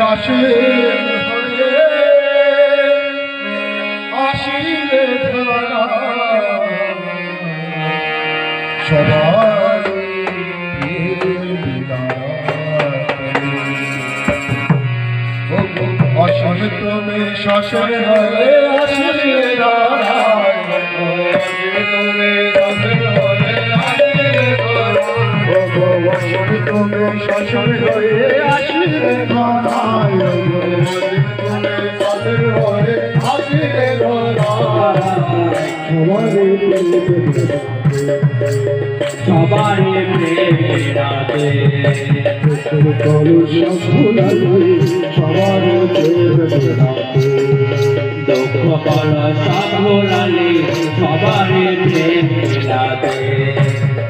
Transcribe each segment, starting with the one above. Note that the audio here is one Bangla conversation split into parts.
আসে আসিলে ধরা সবাই অসীম তুমি শাসন হয়ে আসিলে ধরা তুমি শাসন হয়ে আসিলে তুমি শাসন হয়ে আসিলে ধরা সবারে প্রেরণাতে সবারে দুঃখ কলসা ভোলালে সবারে প্রেরণাতে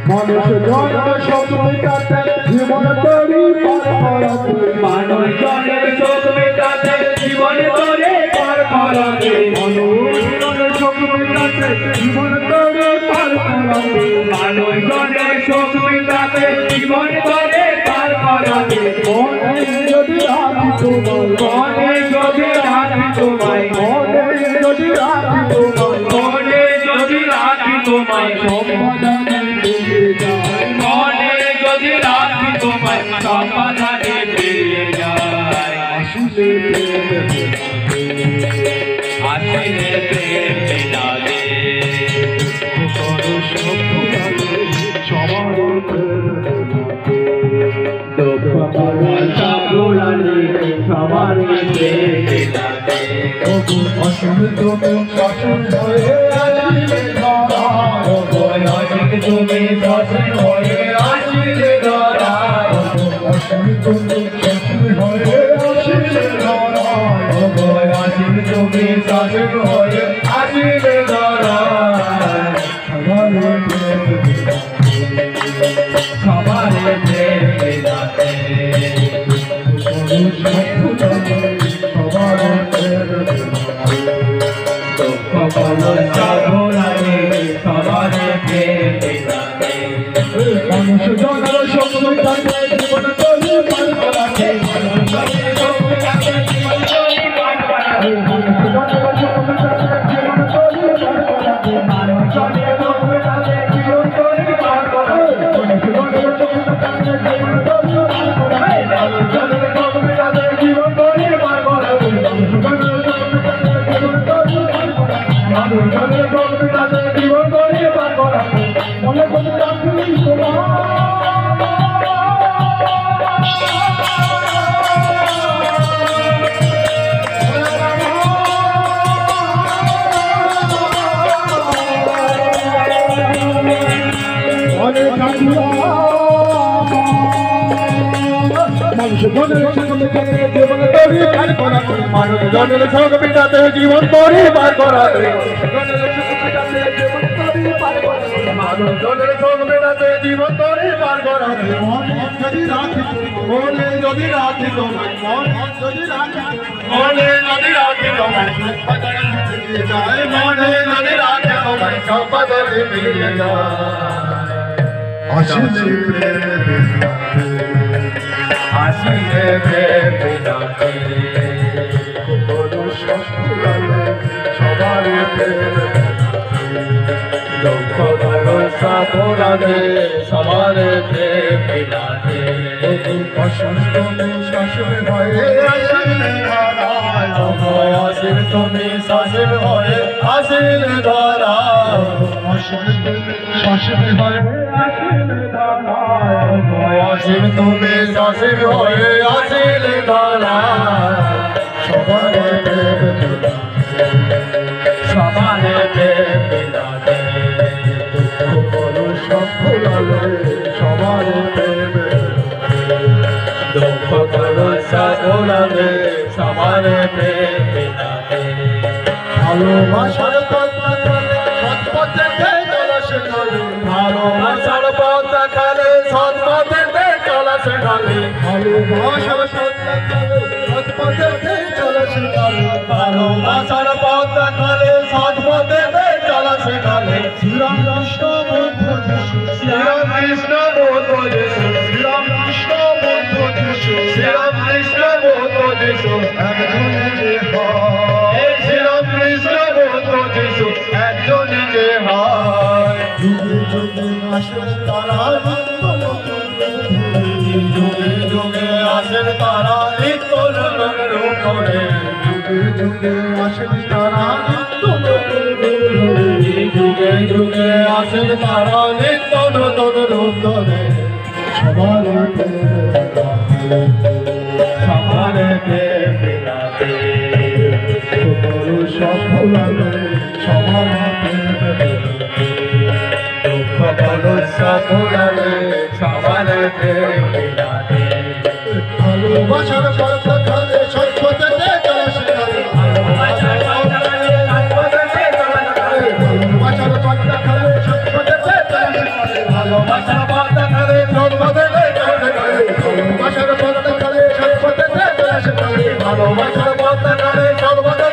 মানুষ জনের শোক মেটাতে জীবন তরি পার করাতে মানুষ জনের শোক মেটাতে জীবন তরে পার করাতে মানুষ জনের শোক মেটাতে জীবন তরি পার করাতে মানুষ জনের শোক মেটাতে জীবন তরে পার করাতে মনে যদি রাখি তোমায় মনে যদি রাখি তোমায় মনে যদি রাখি তোমায় মনে যদি রাখি তোমায় সমাধানে পেয়ে যায় মনে যদি রাখি তোমায় সমাধানে পেয়ে যায় আসিলে আসিলে প্রেম মিলালে সবার প্রেম মিলালে অসীম তুমি শাসন হয়ে আসিলে ধরা তুমি শাসন হয়ে আসিলে ধরা অসীম তুমি শাসন হয়ে আসিলে ধরা তুমি শাসন হয়ে আসিলে ধরা সবার প্রেম মিলালে দুঃখ কলসা ভোলালে সবার প্রেম মিলালে মানুষ জনের শোক মেটাতে জীবন তরি পার করাতে মানুষ জনের শোক মেটাতে জীবন তরি পার করাতে মানুষ জনের শোক মেটাতে জীবন তরি পার করাতে মনে যদি রাখি তোমায় মনে যদি রাখি তোমায় মনে যদি রাখি তোমায় সম্পাদনে মিলে যায় আসিলে আসিলে প্রেম মিলালে সবার দুঃখ কলসা ভোলালে সবার প্রেম মিলালে শাসন হয়ে আসিলে আসিল তুমি শাসন হয়ে আসিলে ধরা শাসন হয়ে আসিলে আসিল তুমি শাসন হয়ে আসিলে ধরা সবার সবার প্রেম মিলালে সবার দুঃখ কলসা ভোলালে সবার প্রেম মিলালে ভালোবাসার কথা সৎপথে চলা শেখালে ভালোবাসার পথ দেখালে সৎপথে চলা শেখালে ভালোবাসার সৎপথে চলা শেখালে ভালোবাসার পথ দেখালে সৎপথে চলা শেখালে শ্রীরাম কৃষ্ণ বৌদ্ধ যিশু শ্রীরাম কৃষ্ণ বৌদ্ধ যিশু শ্রীরাম কৃষ্ণ বৌদ্ধ যিশু শ্রীরাম কৃষ্ণ বৌদ্ধ যিশু আসেন তারা নিত্য নতুন রূপ ধরে যুগে যুগে আসেন তারা নিত্য নতুন রূপ ধরে যুগে যুগে আসেন তারা নিত্য নতুন রূপ ধরে সবার সবারকে সব ভুলালে সবার দুঃখ বলো সব ভুলালে সবারকে ভালোবাসার পর্দা খালে সত্যতে ভালোবাসার পর্দা খালে সত্যতে ভালোবাসার পর্দা খালে সত্যতে ভালোবাসার পর্দা খালে সত্যতে ভালোবাসার পর্দা খালে সত্যতে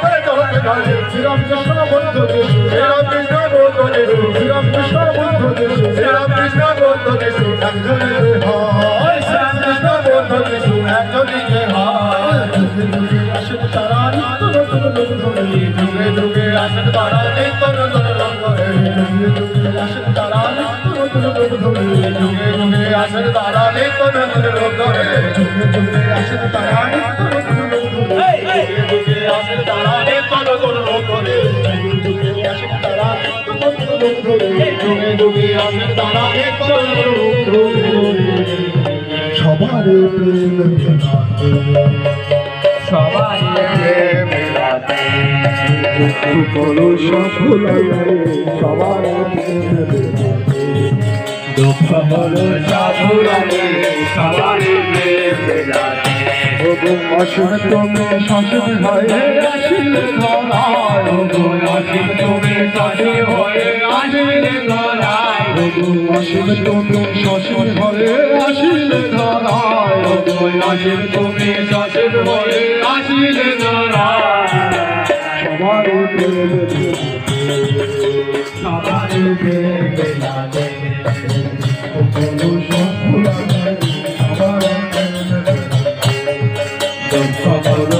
শ্রীরামকৃষ্ণ বন্ধু যিশু শ্রীরামকৃষ্ণ বন্ধু যিশু শ্রীরামকৃষ্ণ বন্ধু যিশু শ্রীরামকৃষ্ণ বন্ধু যিশু একজনের হয় শ্রীরামকৃষ্ণ বন্ধু যিশু একজনের হয় যুগে যুগে আসেন তারা নিত্য নতুন রূপ ধরে যুগে যুগে আসেন তারা নিত্য নতুন রূপ ধরে যুগে যুগে আসেন তারা নিত্য নতুন রূপ ধরে যুগে যুগে আসেন তারা নিত্য নতুন রূপ ধরে যুগে যুগে আসেন তারা নিত্য নতুন রূপ ধরে যুগে যুগে আসেন তারা নিত্য নতুন রূপ ধরে যুগে যুগে আসেন তারা নিত্য নতুন রূপ ধরে যুগে যুগে আসেন তারা নিত্য নতুন রূপ ধরে সবার প্রেম সবার প্রেম বলো সফল সবার দুঃখ বলো সফল সবার অসীম তুমি শাসন হয়ে আসিলে ধরায় অসীম তুমি শাসন হয়ে আসিলে ধরায় অসীম তুমি শাসন হয়ে আসিলে ধরায় অসীম তুমি শাসন হয়ে আসিলে ধরায় সবার প্রেম সবার প্রেম সবার